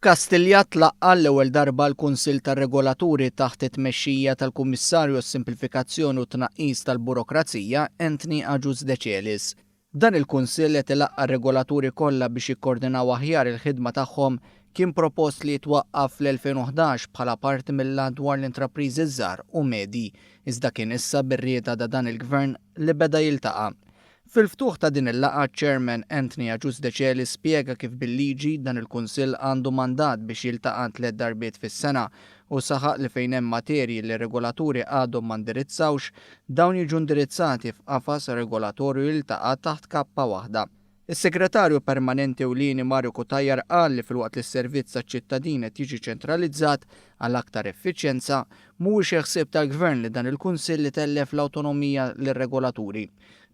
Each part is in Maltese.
F'Kastilja tlaqqa l-ewwel darba l-Kunsill tar-Regolaturi taħt it-tmexxija tal-Kummissarju għas-Simplifikazzjoni u Tnaqqis tal-Burokrazija Anthony Agius De Celis. Dan il-Kunsill qed ilaqqa r-regolaturi kollha biex jikkoordinaw aħjar il-ħidma tagħhom kien propost li jitwaqqaf fl-2011 bħala parti mill-lan dwar l-intrapriżi żgħar u medji, iżda kien issa bir-rieda ta' dan il-Gvern li beda jiltaqa'. Fil-ftuħ ta' din il-laqgħa Chairman Anthony Agius De Celis spjega kif bil-liġi dan il-Kunsill għandu mandat biex jiltaqa' 3 darbiet fis-sena u saħaq li fejn hemm materji li regolaturi għadhom ma ndirizzawx dawn jiġu indirizzati f'qafas regolatorju jiltaqa' taħt kappa waħda. Is-Segretarju Permanenti ewlieni Mario Kutajjar qal li filwaqt li s-servizz taċ-ċittadin qed jiġi ċentralizzat għal aktar effiċjenza mhuwiex ħsieb tal-Gvern li dan il-Kunsill itellef l-awtonomija lir-regolaturi.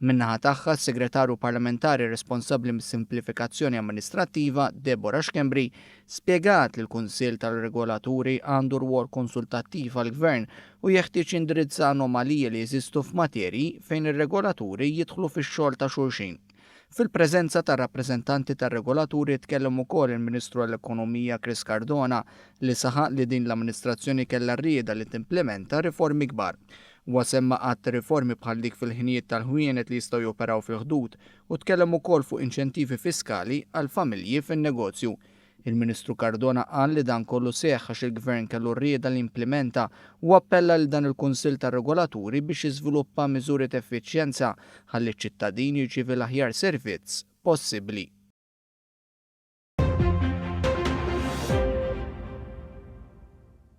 Min-naħa tagħha s-Segretarju Parlamentari responsabbli mis-simplifikazzjoni amministrattiva Deborah Xkembri spjegat li l-Kunsill tal-Regolaturi għandu rwol konsultattiv għall-Gvern u jeħtieġ indirizza anomaliji li jeżistu f'materji fejn ir-regolaturi jidħlu fix-xogħol ta' xulxin. Fil-preżenza tar rappreżentanti tar-regolaturi tkellem ukoll il-Ministru għall-Ekonomija Chris Cardona li saħaq li din l-amministrazzjoni kellha rrieda li timplementa riformi kbar. Huwa semma qatt riformi bħal dik fil-ħinijiet tal-ħwienet li jistgħu joperaw fil-ħdud u tkellem ukoll fuq inċentivi fiskali għal familji fin-negozju. Il-Ministru Cardona qal li dan kollu seħħ għax il-Gvern kellu rrieda li implementa u appella lil dan il-Kunsill tar-Regolaturi biex jiżviluppa miżuri ta' effiċjenza ħalli ċ-ċittadini jirċievi l-aħjar servizz possibbli.